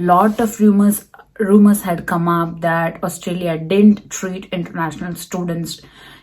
Lot of rumors had come up that Australia didn't treat international students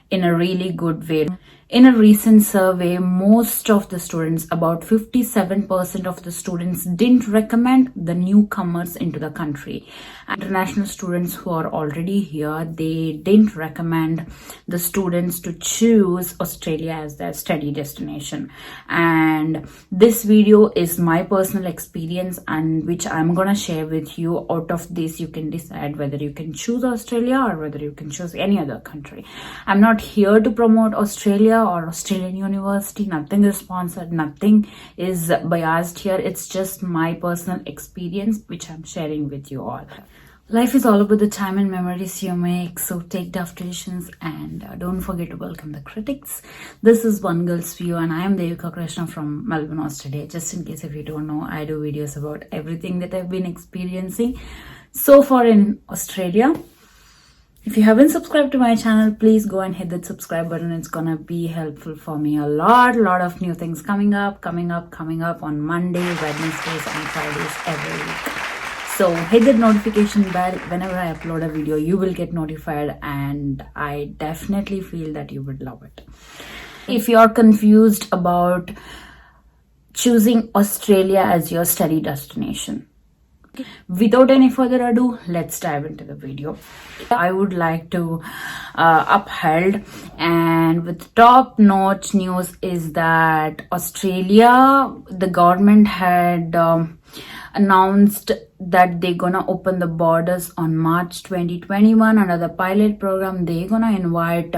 in a really good way. In a recent survey, most of the students, about 57% of the students, didn't recommend the newcomers into the country. International students who are already here, they didn't recommend the students to choose Australia as their study destination. And this video is my personal experience, and which I'm gonna share with you. Out of this, you can decide whether you can choose Australia or whether you can choose any other country. I'm not here to promote Australia or Australian university. Nothing is sponsored, nothing is biased here. It's just my personal experience which I'm sharing with you all. Life is all about the time and memories you make, so take tough decisions, and don't forget to welcome the critics. This is One Girl's View, and I am Devika Krishna from Melbourne, Australia. Just in case if you don't know, I do videos about everything that I've been experiencing so far in Australia. If you haven't subscribed to my channel, please go and hit that subscribe button. It's gonna be helpful for me a lot of new things coming up on Monday, Wednesdays and Fridays every week. So hit that notification bell. Whenever I upload a video, you will get notified, and I definitely feel that you would love it. If you're confused about choosing Australia as your study destination, without any further ado, let's dive into the video. I would like to uphold, and with top-notch news is that Australia, the government had announced that they're gonna open the borders on March 2021 under the pilot program. They're gonna invite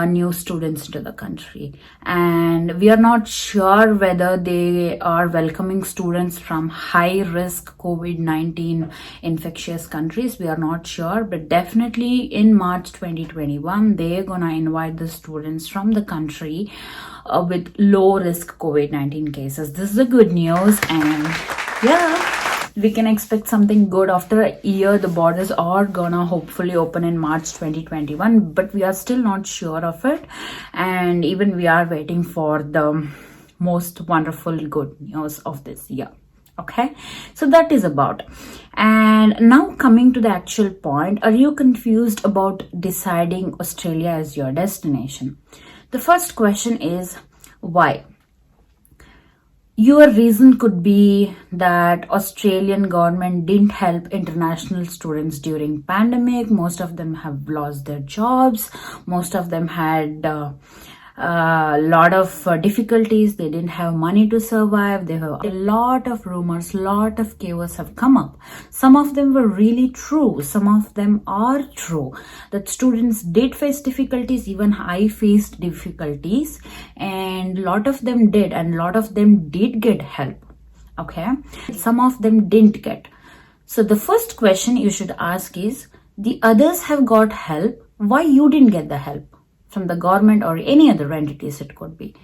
new students into the country, and we are not sure whether they are welcoming students from high risk COVID-19 infectious countries. We are not sure, but definitely in March 2021 they're gonna invite the students from the country with low risk COVID-19 cases. This is a good news, and yeah, we can expect something good. After a year, the borders are gonna hopefully open in March 2021, but we are still not sure of it, and even we are waiting for the most wonderful good news of this year. Okay, so that is about. And now coming to the actual point, are you confused about deciding Australia as your destination? The first question is why? Your reason could be that Australian government didn't help international students during pandemic. Most of them have lost their jobs. Most of them had a lot of difficulties. They didn't have money to survive. There were a lot of rumors, lot of chaos have come up. Some of them were really true. Some of them are true. That students did face difficulties. Even I faced difficulties, and a lot of them did, and a lot of them did get help. Okay, some of them didn't get. So the first question you should ask is, the others have got help, why you didn't get the help? From the government or any other entities it could be,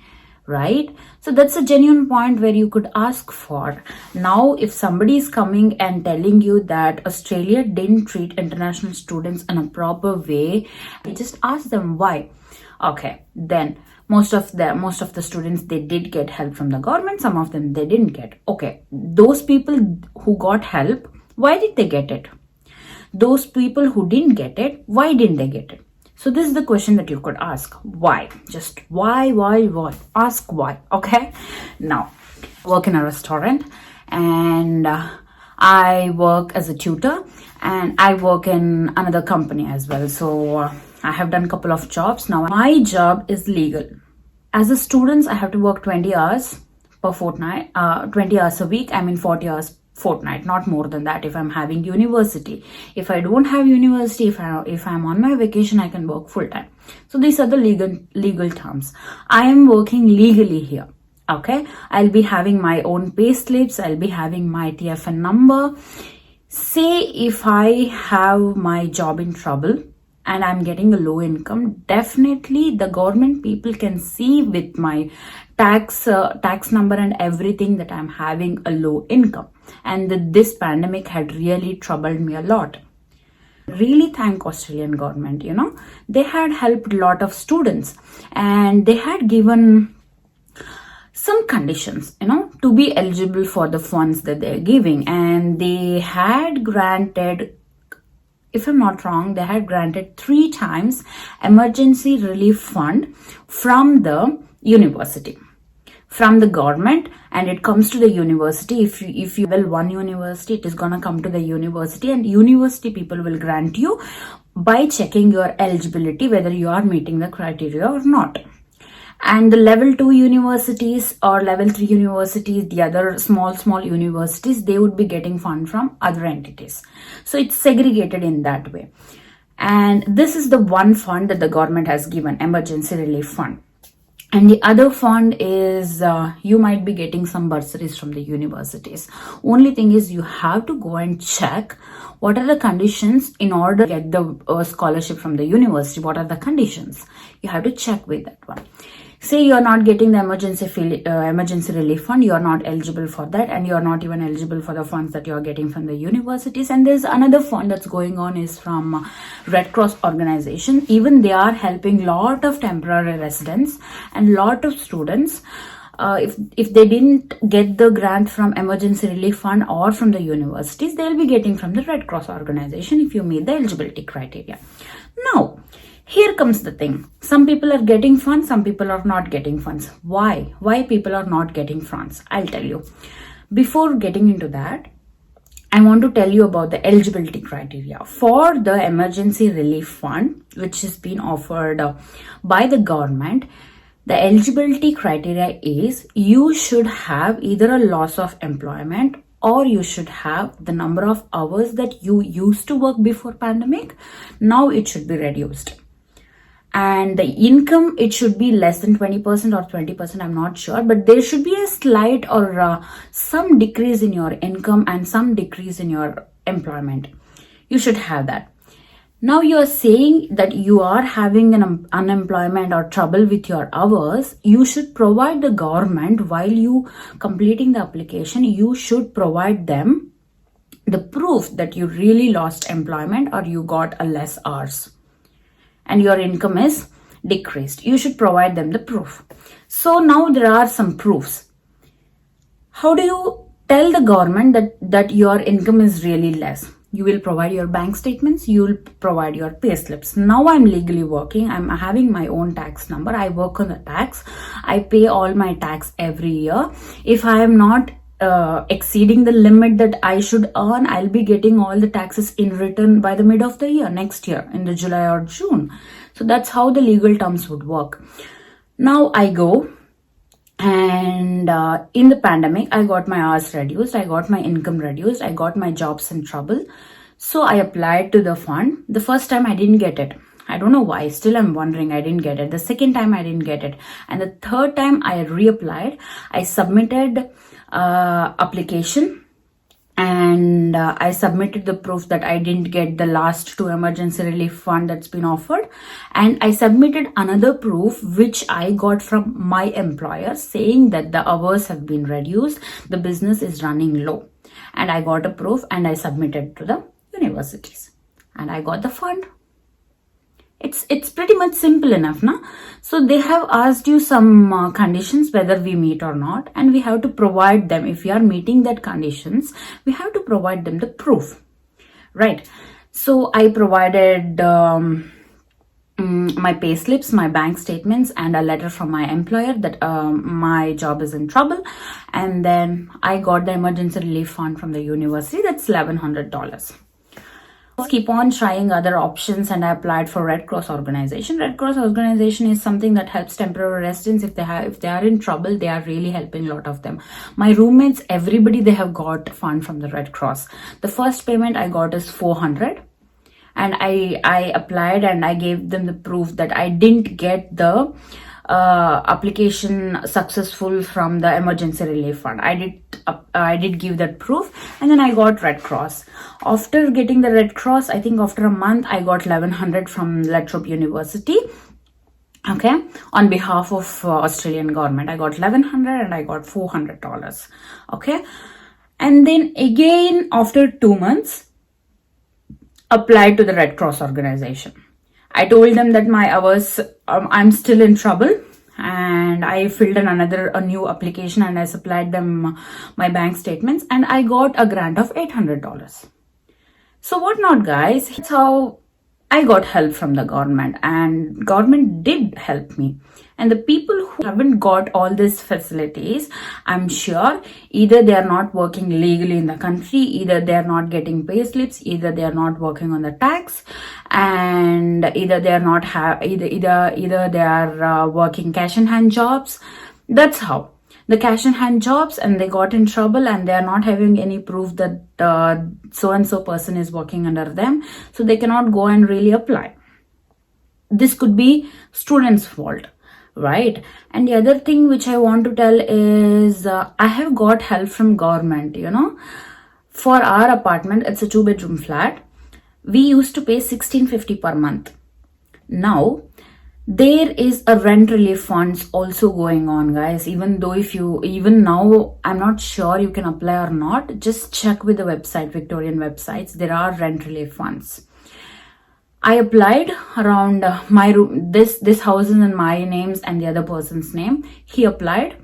right? So that's a genuine point where you could ask for. Now if somebody is coming and telling you that Australia didn't treat international students in a proper way, just ask them why. Okay, then most of the students, they did get help from the government. Some of them they didn't get. Okay, those people who got help, why did they get it? Those people who didn't get it, why didn't they get it? So this is the question that you could ask. Why? Just why? Ask why. Okay. Now, I work in a restaurant, and I work as a tutor, and I work in another company as well. So I have done a couple of jobs. Now my job is legal. As a student, I have to work 20 hours per fortnight, 20 hours a week. I mean 40 hours fortnight, not more than that if I'm having university. If I don't have university, if I'm on my vacation, I can work full time. So these are the legal terms. I am working legally here. Okay, I'll be having my own pay slips, I'll be having my TFN number. Say if I have my job in trouble and I'm getting a low income, definitely the government people can see with my tax number and everything that I'm having a low income, and that this pandemic had really troubled me a lot. Really thank Australian government, they had helped a lot of students, and they had given some conditions, to be eligible for the funds that they're giving. And they had granted, if I'm not wrong, they had granted 3 times emergency relief fund from the university, from the government, and it comes to the university. If you will one university, it is gonna come to the university, and university people will grant you by checking your eligibility, whether you are meeting the criteria or not. And the level 2 universities or level 3 universities, the other small universities, they would be getting fund from other entities. So it's segregated in that way. And this is the one fund that the government has given, emergency relief fund. And the other fund is you might be getting some bursaries from the universities. Only thing is you have to go and check what are the conditions in order to get the scholarship from the university. What are the conditions? You have to check with that one. Say you are not getting the emergency relief fund, you are not eligible for that, and you are not even eligible for the funds that you are getting from the universities. And there's another fund that's going on is from Red Cross organization. Even they are helping lot of temporary residents and lot of students. If they didn't get the grant from emergency relief fund or from the universities, they'll be getting from the Red Cross organization if you meet the eligibility criteria. Now, here comes the thing. Some people are getting funds, some people are not getting funds. Why? Why people are not getting funds? I'll tell you. Before getting into that, I want to tell you about the eligibility criteria. For the emergency relief fund, which has been offered by the government, the eligibility criteria is you should have either a loss of employment, or you should have the number of hours that you used to work before pandemic. Now it should be reduced. And the income, it should be less than 20% or 20%, I'm not sure, but there should be a slight or some decrease in your income and some decrease in your employment. You should have that. Now you are saying that you are having an unemployment or trouble with your hours. You should provide the government, while you completing the application, you should provide them the proof that you really lost employment or you got a less hours and your income is decreased. You should provide them the proof. So now there are some proofs. How do you tell the government that your income is really less? You will provide your bank statements, you will provide your pay slips. Now I'm legally working, I'm having my own tax number, I work on the tax, I pay all my tax every year. If I am not exceeding the limit that I should earn, I'll be getting all the taxes in return by the mid of the year, next year, in the July or June. So that's how the legal terms would work. Now I go and in the pandemic, I got my hours reduced, I got my income reduced, I got my jobs in trouble. So I applied to the fund. The first time I didn't get it. I don't know why. Still I'm wondering, I didn't get it. The second time I didn't get it. And the third time I reapplied. I submitted application and I submitted the proof that I didn't get the last 2 emergency relief fund that's been offered, and I submitted another proof which I got from my employer saying that the hours have been reduced, the business is running low, and I got a proof and I submitted to the universities and I got the fund. It's pretty much simple enough, na? So they have asked you some conditions whether we meet or not, and we have to provide them. If we are meeting that conditions, we have to provide them the proof, right? So I provided my pay slips, my bank statements, and a letter from my employer that my job is in trouble, and then I got the emergency relief fund from the university. That's $1,100. Keep on trying other options, and I applied for Red Cross organization. Red Cross organization is something that helps temporary residents. If they are in trouble, they are really helping a lot of them. My roommates, everybody, they have got fund from the Red Cross. The first payment I got is $400, and I applied and I gave them the proof that I didn't get the application successful from the emergency relief fund. I did give that proof, and then I got Red Cross. After getting the Red Cross, I think after a month, I got $1,100 from Latrobe University. Okay, on behalf of Australian government, I got $1,100 and I got $400. Okay, and then again after 2 months, applied to the Red Cross organization. I told them that my hours, I'm still in trouble and I filled in a new application, and I supplied them my bank statements, and I got a grant of $800. So what not, guys? That's how I got help from the government, and government did help me. And the people who haven't got all these facilities, I'm sure either they are not working legally in the country, either they are not getting pay slips, either they are not working on the tax, and either they are not either they are working cash in hand jobs. That's how the cash in hand jobs, and they got in trouble, and they are not having any proof that so and so person is working under them, so they cannot go and really apply. This could be students' fault, right? And the other thing which I want to tell is I have got help from government. For our apartment, it's a 2-bedroom flat. We used to pay $1650 per month. Now there is a rent relief funds also going on, guys. Even now, I'm not sure you can apply or not. Just check with the website, Victorian websites. There are rent relief funds. I applied around my room. This house is in my names and the other person's name. He applied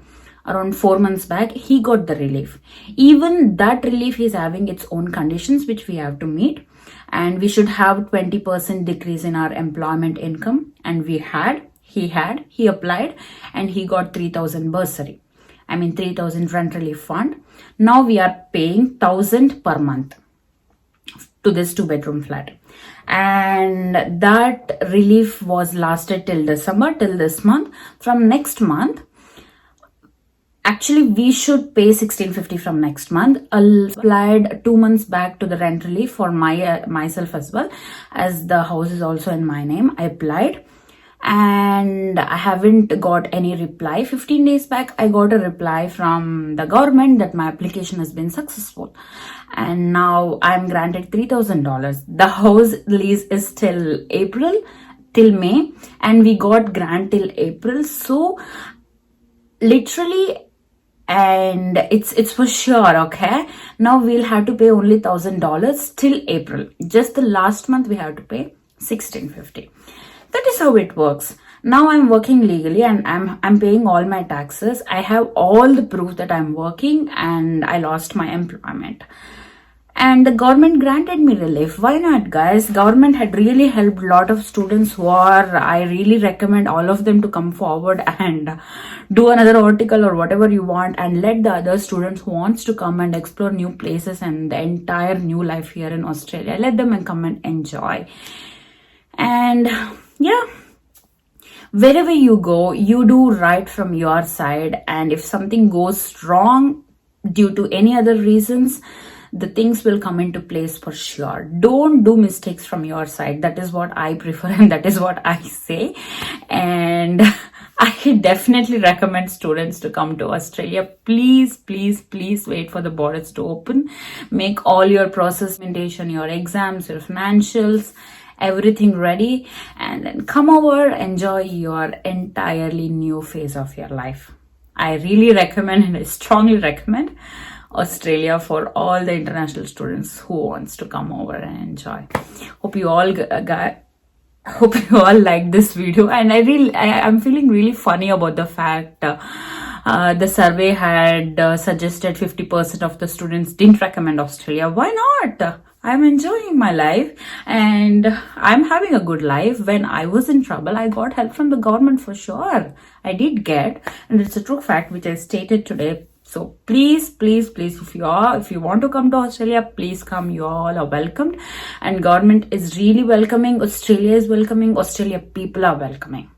around 4 months back. He got the relief. Even that relief is having its own conditions which we have to meet, and we should have 20% decrease in our employment income, and he applied, and he got 3,000 bursary. 3,000 rent relief fund. Now we are paying 1,000 per month to this 2-bedroom flat, and that relief was lasted till December, till this month. From next month, actually we should pay $1650 from next month. I applied 2 months back to the rent relief for myself as well, as the house is also in my name. I applied and I haven't got any reply. 15 days back I got a reply from the government that my application has been successful, and now I'm granted $3,000. The house lease is till May, and we got grant till April. So literally, and it's for sure. Okay, now we'll have to pay only $1,000 till April. Just the last month we have to pay $1650. That is how it works. Now I'm working legally, and I'm paying all my taxes. I have all the proof that I'm working, and I lost my employment, and the government granted me relief. Why not, guys? Government had really helped a lot of students who are, I really recommend all of them to come forward and do another article or whatever you want, and let the other students who wants to come and explore new places and the entire new life here in Australia, let them come and enjoy. And yeah, wherever you go, you do right from your side, and if something goes wrong due to any other reasons, the things will come into place for sure. Don't do mistakes from your side. That is what I prefer, and that is what I say. And I definitely recommend students to come to Australia. Please, please, please wait for the borders to open. Make all your process, your exams, your financials, everything ready, and then come over, enjoy your entirely new phase of your life. I really recommend, and I strongly recommend Australia for all the international students who wants to come over and enjoy. Hope you all like this video, and I'm feeling really funny about the fact the survey had suggested 50% of the students didn't recommend Australia. Why not? I'm enjoying my life, and I'm having a good life. When I was in trouble, I got help from the government for sure. I did get, and it's a true fact which I stated today. So please, please, please, if you want to come to Australia, please come. You all are welcomed, and government is really welcoming. Australia is welcoming. Australia people are welcoming.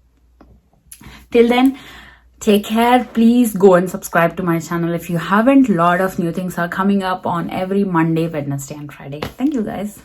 Till then, take care. Please go and subscribe to my channel if you haven't. Lot of new things are coming up on every Monday, Wednesday and Friday. Thank you, guys.